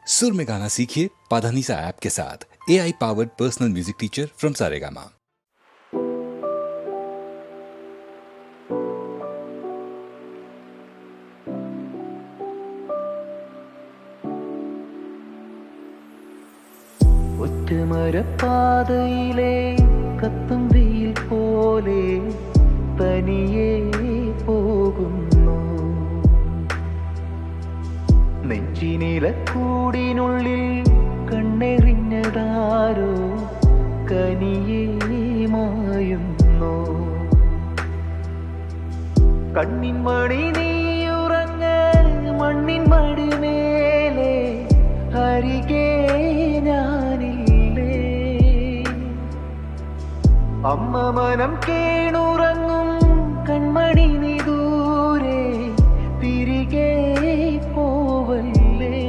सुर में गाना सीखिए पाधानीसा ऐप के साथ। AI powered personal music teacher from Saregama. ഒറ്റമരപ്പാതയിലെ കത്തും വെയിൽ പോലെ തനിയെ പോകുന്നു. നെഞ്ചിനിലക്കൂടിനുള്ളിൽ കണ്ണെറിഞ്ഞതാരോ കനിയെ മായുന്നു. കണ്ണിൻ മണി നീയുറങ്ങ മണ്ണിൻ മടിമേലെ അരികെ ഞാനില്ലേ. അമ്മ മനം കേണുറങ്ങും കൺമണി നീ ദൂരെ തിരികെ പോവല്ലേ.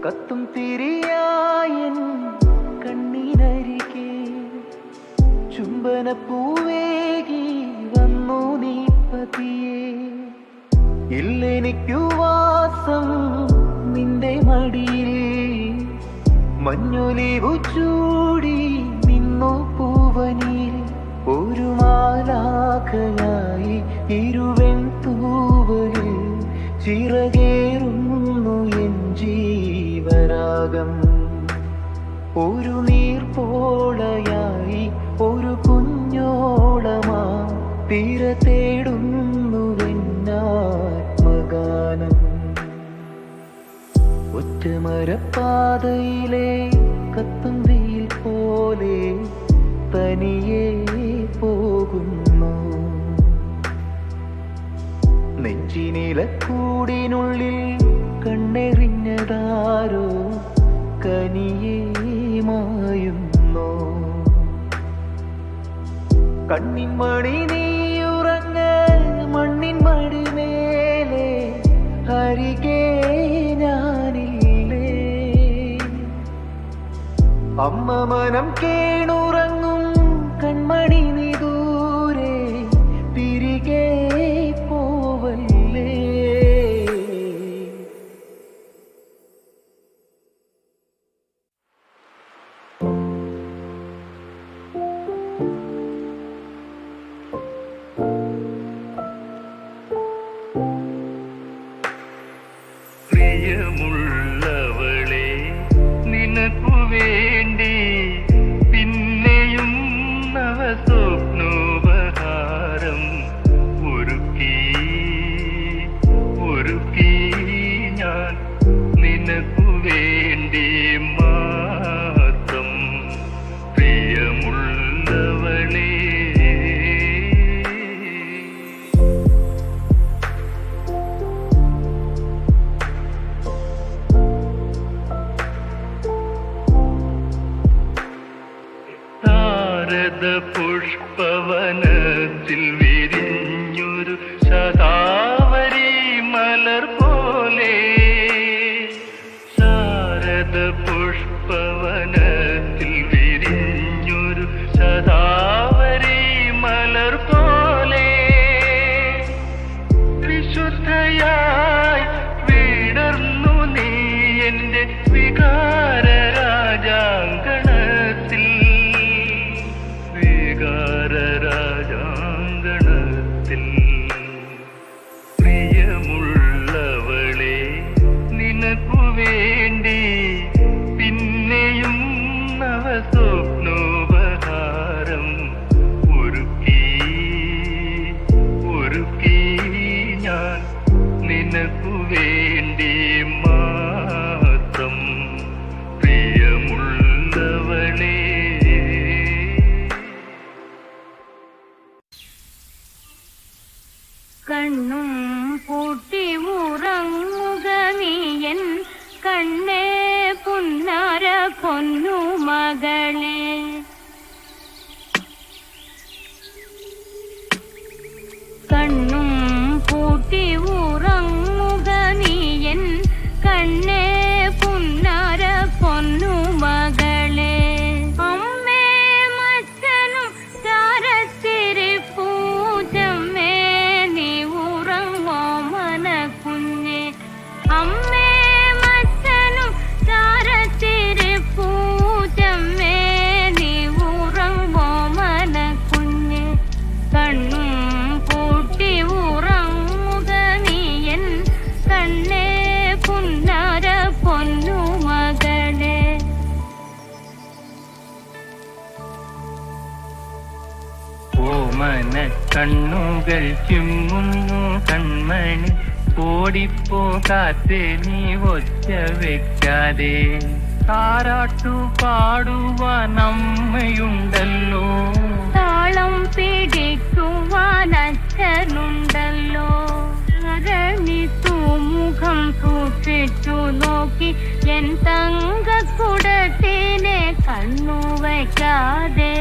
കത്തും തിരിയായൻ കണ്ണിനരികെ ചുംബനപ്പൂവേകി വന്നു നീ പതിയെ. ഇല്ലെനിക്കു വാസം നിന്റെ മടിയിൽ മഞ്ഞൊലിവു ചൂടി നിന്നു പൂവനിൽ. ഒരു മാലാഖയായി ഇരുവൻ തൂവലിൽ ചിറകേറുന്നു എൻ ജീവരാഗം. ഒരു നീർപ്പോളയായി ഒരു കുഞ്ഞോളമാ തീര തേടുന്നു എന്നാത്മഗാനം. ഒറ്റമരപ്പാതയിലെ കത്തും വെയിൽ പോലെ തനിയെ പോകുന്നു. നെഞ്ചിനിലക്കൂടിനുള്ളിൽ കണ്ണെറിഞ്ഞതാരോ കനിയെ മായുന്നു. കണ്ണിൻ മണി നീയുറങ്ങ മണ്ണിൻ മടിമേലെ അരികെ ഞാനില്ലേ. അമ്മ മനം കേണുറങ്ങും കൺമണി നീ ദൂരെ തിരികെ പോവല്ലേ. പ്രിയമുള്ളവളെ നിനക്കു വേണ്ടി പിന്നെയും നവസ്വപ്നോപഹാരം ഒരുക്കി ഞാൻ നിനക്കു വേണ്ടി മാത്രം. പ്രിയമുള്ളവളെ പുഷ്പവനത്തിൽ വിരിഞ്ഞൊരു ശതാവരി മലർ പോലെ. ശാരദ പുഷ്പവനത്തിൽ വിരിഞ്ഞൊരു ശതാവരി മലർ പോലെ. വിശുദ്ധയായി വിടർന്നു നീ എൻ്റെ വികാര രാജാങ്കണത്തിൽ. രാജാങ്കണത്തിൽ പ്രിയമുള്ളവളെ നിനക്കു വേണ്ടി പിന്നെയും നവസ്വപ്നോപഹാരം ഒരുക്കി ഞാൻ നിനക്കു വേണ്ടി മാത്രം. പ്രിയമുള്ളവളെ കണ്ണും പൂട്ടി ഉറങ്ങുക നീയൻ കണ്ണേ പുന്നാര പൊന്നു മകളെ. കണ്ണും പൂട്ടി ഉറങ്ങുക നീയൻ കണ്ണേ പുന്നാര പൊന്നു മകളെ. ഓമന കണ്ണുകൾ ചിമ്മുന്നു കൺമണി ഓടിപ്പോകാത്തെ നീ ഒച്ച വെക്കാതെ താരാട്ടു പാടുവാൻ അമ്മയുണ്ടല്ലോ താളം പിടിക്കുവാൻ അച്ഛനുണ്ടല്ലോ മുഖം സൂക്ഷിച്ചു നോക്കി എൻ തങ്കക്കുടത്തിനെ കണ്ണു വയ്ക്കാതെ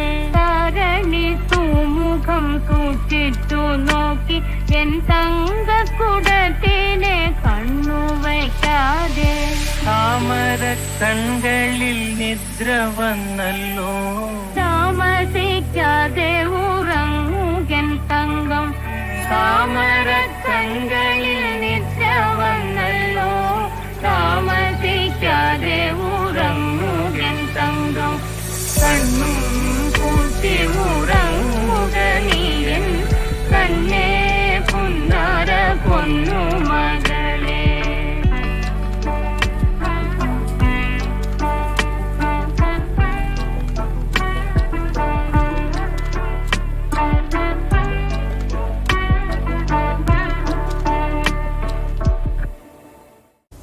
മുഖം സൂക്ഷിച്ചു നോക്കി എൻ തങ്കക്കുടത്തിനെ കണ്ണു വയ്ക്കാതെ താമര കൺകളിൽ നിദ്ര വന്നല്ലോ താമസിക്കാതെ ഉറങ്ങുകൻ തങ്കം താമര കൺകളിൽ നിദ്ര വന്നല്ലോ താമസിക്കാതെ ഉറങ്ങുകൻ തങ്കം കണ്ണും കൂട്ടി ഉറങ്ങുക നീയൻ കണ്ണേ പുന്നാര പൊന്നു മകളെ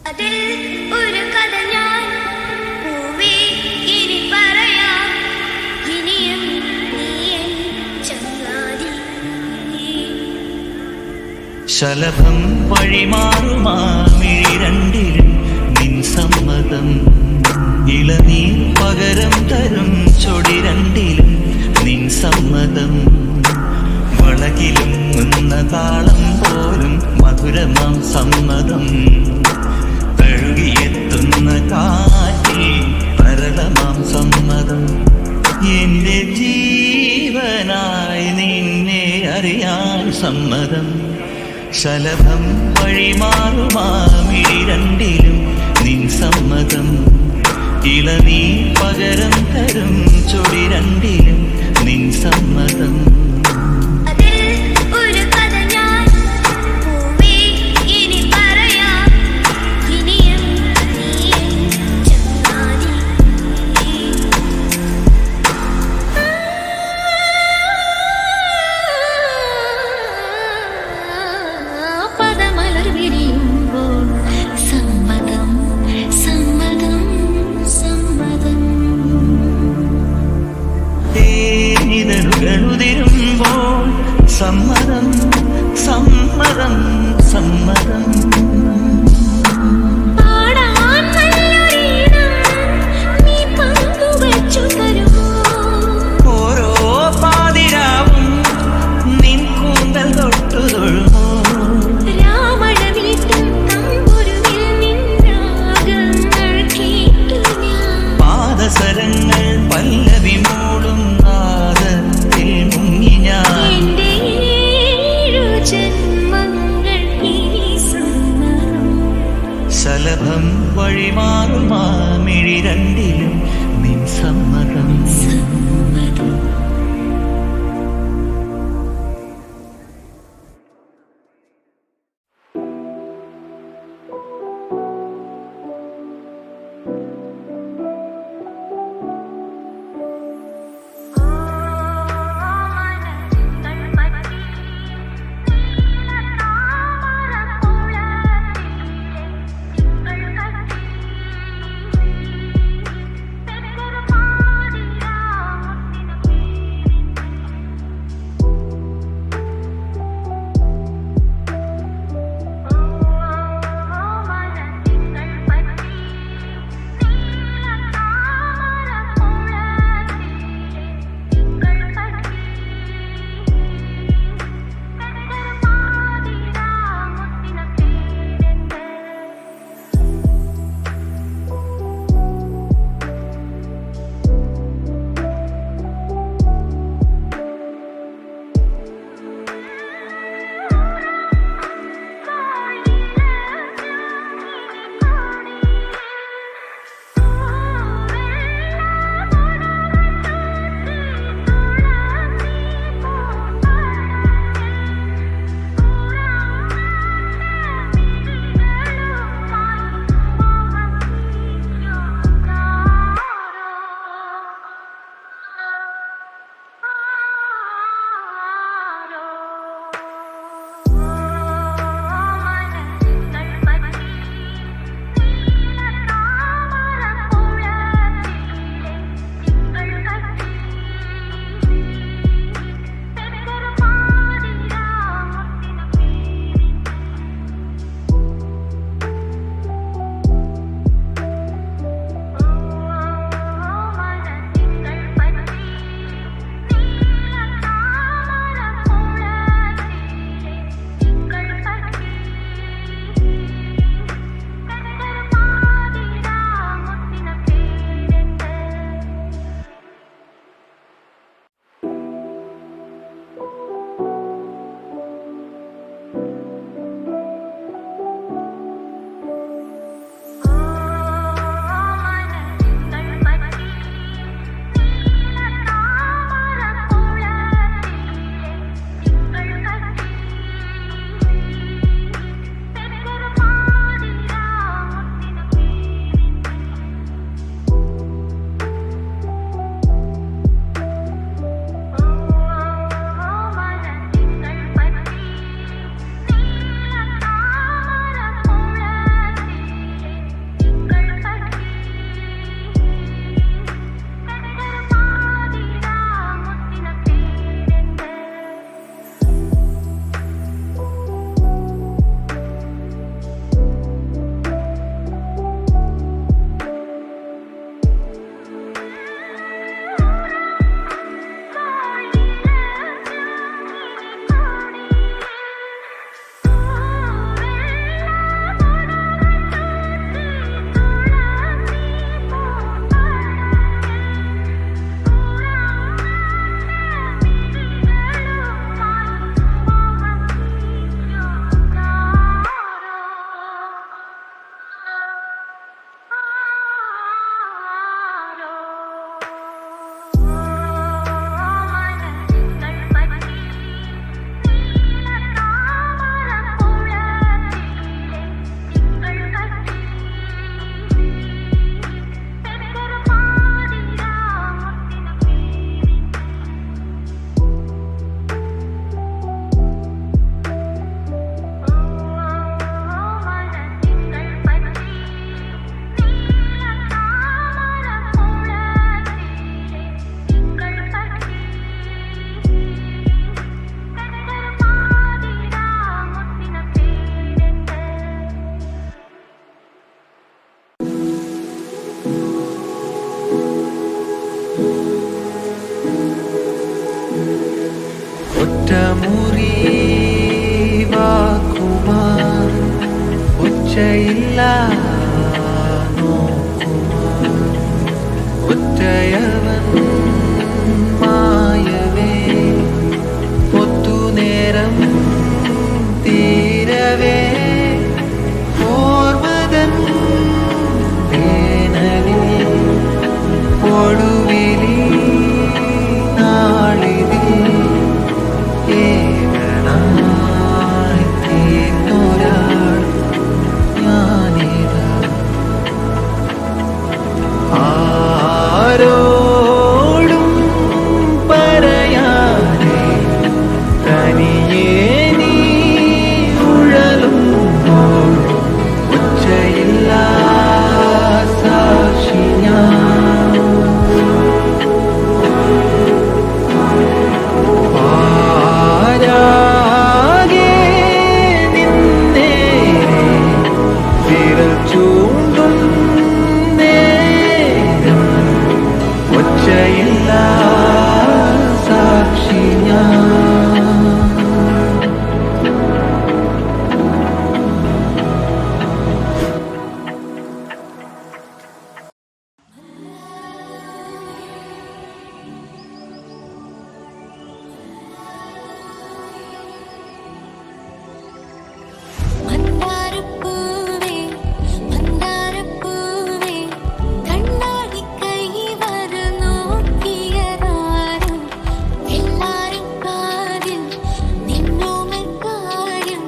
അതിൽ ഒരു കഥ ഞാൻ പൂവേ ഇനി പറയാം ഇനിയും നീ എൻ ചങ്ങാതി ശലഭം വഴിമാറുമാമിഴി രണ്ടിലും നിൻ സമ്മതം ഇളനീർ പകരം തരും ചൊടി രണ്ടിലും നിൻ സമ്മതം വളകിലും നിന്ന താളം പോലും മധുരമാം സമ്മതം തഴുകിയെത്തുന്ന കാറ്റിൽ പരളമാം സമ്മതം എന്റെ ജീവനായി നിന്നെ അറിയാൻ സമ്മതം ശലഭം വഴിമാറുമാമിഴി രണ്ടിലും നിൻ സമ്മതം ഇളനീ പകരം തരും ചൊടി രണ്ടിലും നിൻ സമ്മതം അതിൽ ഒരു കഥ ഞാൻ പൂവേ ഇനി പറയാം ഇനിയും നീ എൻ ചങ്ങാതി പദമലർ വിരിയുമ്പോൾ സമ്മതം സമ്മതം സമ്മതം തേനിതളുകളുതിരുമ്പോൾ സമ്മതം സമ്മതം സമ്മതം പാടാൻ നല്ലൊരീണം നീ പങ്കുവച്ചു തരുമോ ഓരോ പാതിരാവും നിൻ കൂന്തൽ തൊട്ടു തൊഴുമോ രാമഴ വീട്ടും തമ്പുരുവിൽ നിന്നാകങ്ങൾ കേട്ടു ഞാൻ പാദസരങ്ങൾ പല്ലവി മൂടും നാദത്തിൽ മുങ്ങി ഞാൻ എന്റെ ഏഴു ജന്മങ്ങൾ ഇനി സമ്മതം ശലഭം വഴിമാറുമാമിഴി രണ്ടിലും നിൻ സമ്മതം സമ്മതം മുറിവാക്കുമാർ ഉച്ചയില്ല നോക്കുമാർ ഒറ്റയവൻ മായവേ ഒത്തുനേരം തീരവേ ഓർമ്മതൻ വേനലിൽ ഒടുവിലി നാളിതിൽ ഏകനായി തീർന്നൊരാൾ ഞാനിതാ ആരോടും പറയാതെ തനിയേ നീ ഉഴലുമ്പോൾ ഉച്ചയില്ല സാക്ഷി ഞാൻ ആരാകെ നിന്നേരെ വിരൽ ചൂണ്ടും നേരം ഒച്ചയില്ല സാക്ഷി ഞാൻ മന്ദാരപ്പൂവേ മന്ദാരപ്പൂവേ കണ്ണാടി കൈവര നോക്കിയതാരും എല്ലാരും കാര്യം നിന്നോമൽ കാര്യം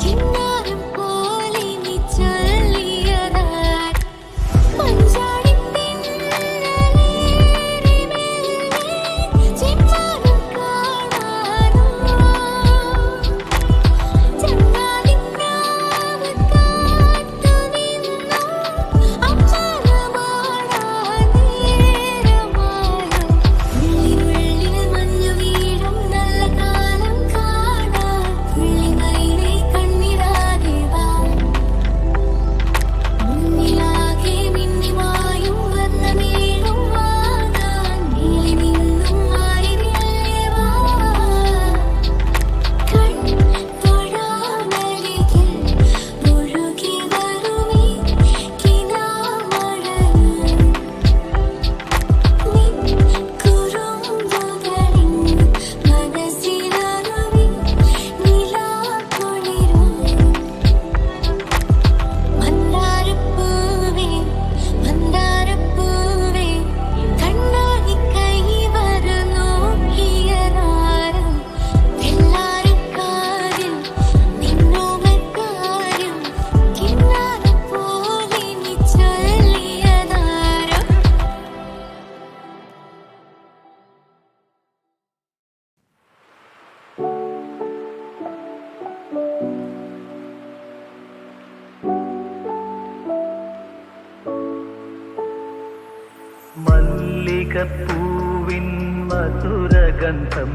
ചിന്നാരം പോലെ നീ ചൊല്ലിയതാർ മഞ്ചാടി പിന്നലേറി മെല്ലെ ചിമ്മാനം കാണാനോ ചങ്ങാതിപ്രാവ് കാത്തു നിന്നു അമ്മാനമാടാൻ നേരമായോ ഉള്ളിനുള്ളിൽ മഞ്ഞു വീഴും നല്ല കാലം കാണാൻ ഉള്ളിമയിലെ കണ്ണിടാതെ വാ മുന്നിലാകെ മിന്നിമായും വർണ്ണമേഴും വാങ്ങാൻ നീളി നിന്നും മാറിവില്ലേ വാ തൊഴാമരികിൽ ഒഴുകി വരുമീ കിനാമഴയിൽ നിൻ കുറുമ്പുകളിൻ മനസ്സിലൊരുമി നിലാക്കുളിരും മന്ദാരപ്പൂവേ മന്ദാരപ്പൂവേ കണ്ണാടി കൈവര നോക്കിയതാരും എല്ലാരും കാര്യം നിന്നോമൽ കാര്യം കിന്നാരം പോലെ നീ ചൊല്ലിയതാരും മല്ലികപ്പൂവിൻ മധുരഗന്ധം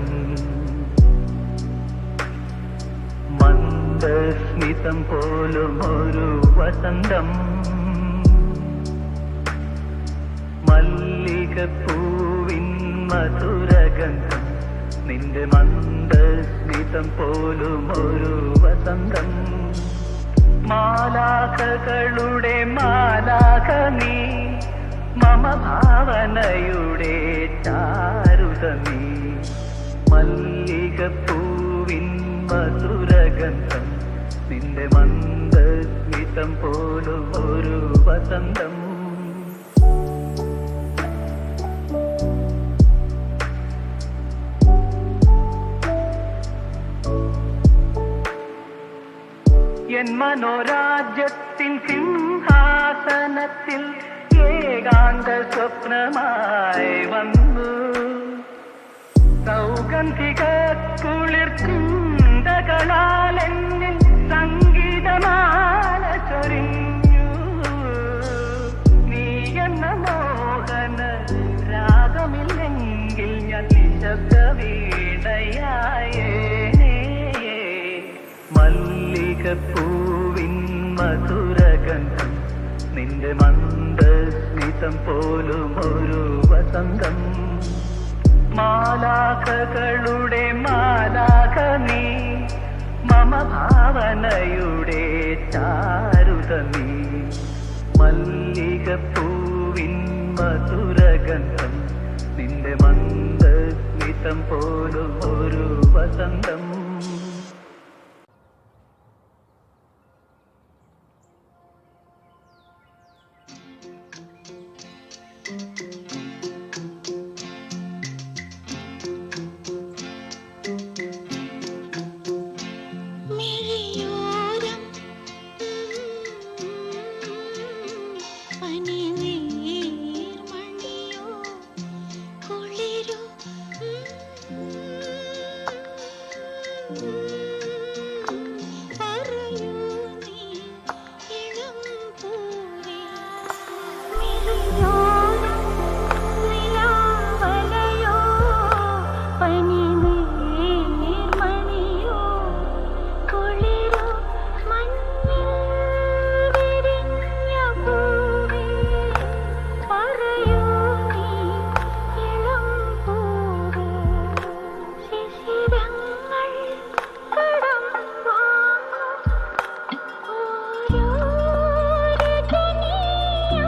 മന്ദസ്മിതം പോലും ഒരു വസന്തം മല്ലികപ്പൂവിൻ മധുരഗന്ധം നിന്റെ മന്ദസ്മിതം പോലും ഒരു വസന്തം മാലാഖകളുടെ മാലാഖ നീ മമ ഭാവനയുടെ ചാരുത നീ മല്ലികപ്പൂവിൻ മധുരഗന്ധം നിന്റെ മന്ദസ്മിതം പോലും ഒരു വസന്തം എൻ മനോരാജ്യത്തിൻ സിംഹാസനത്തിൽ ഏകാന്ത സ്വപ്നമായി വന്നു സൗഗന്ധിക കുളിർക്കുണ്ടകളാൽ എന്നിൽ സംഗീതമാല ചൊരിഞ്ഞു നീ എന്ന മോഹന രാഗമില്ലെങ്കിൽ ഞാൻ നിശബ്ദ വീണയായേനേ മല്ലികപ്പൂവിൻ മധുരഗന്ധം നിന്റെ മന്ദസ്മിതം പോലും ഒരു വസന്തം മാലാഖകളുടെ മാലാഖ ഭാവനയുടെ ചാരുത നീ മല്ലികപ്പൂവിൻ മധുരഗന്ധം നിന്റെ മന്ദസ്മിതം പോലും ഒരു വസന്തം. മിഴിയോരം പനിനീർമണിയോ കുളിരോ പറയൂ നീ ഇളം പൂവേ. മിഴിയോരം നിലാവലയോ പനിനീർമണിയോ കുളിരോ മഞ്ഞിൽ വിരിഞ്ഞ പൂവേ. പറയൂ നീ ഇളം പൂവേ. ശിശിരങ്ങൾ കടം വാങ്ങും ഓരോ രജനീയാമം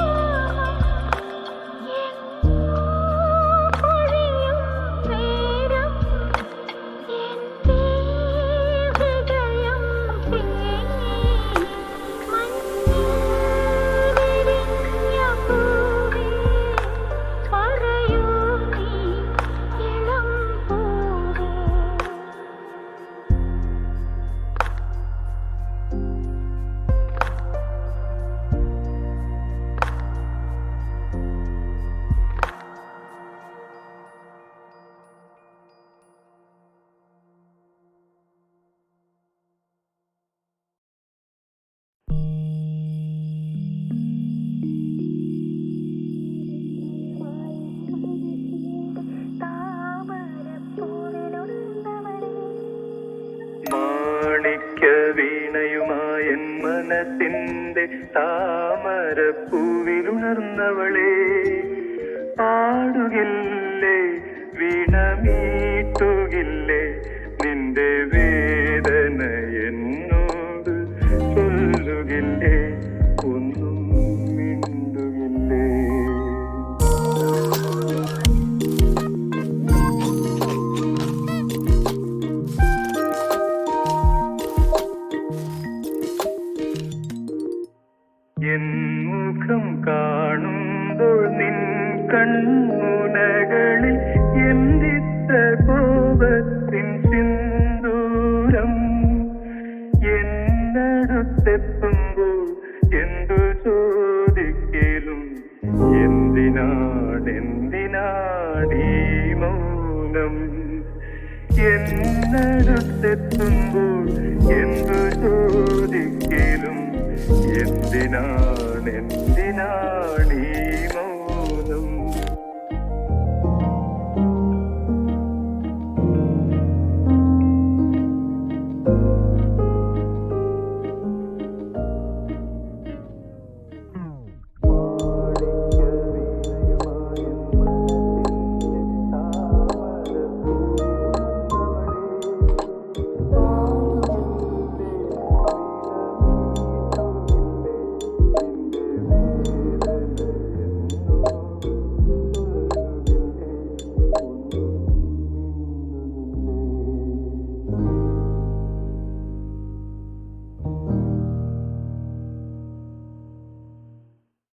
എങ്ങോ പൊഴിയും നേരം എന്റെ ഹൃദയം തേങ്ങി. മഞ്ഞിൽ വിരിഞ്ഞ പൂവേ. പറയൂ നീ ഇളം പൂവേ. മാണിക്യ വീണയുമായ മനസ്സിന്റെ താമരപ്പൂവിലുണർന്നവളെ പാടുകില്ലേ വീണമീട്ടുകില്ലേ നിന്റെ വേദന എന്നോട് ചൊല്ലുകില്ലേ ഒന്നും മിണ്ടുകില്ലേ. എൻ മുഖം കാണുമ്പോൾ നിൻ കൺമുനകളിൽ എന്തിത്ത കോപത്തിൻ സിന്ദൂരം. എന്നടുത്തെത്തുമ്പോൾ എന്തു ചോദിക്കലും എന്തിനാണീ മൗനം. എന്നടുത്തെത്തുമ്പോൾ എന്തു ചോദിക്കലും എന്തിനാണീ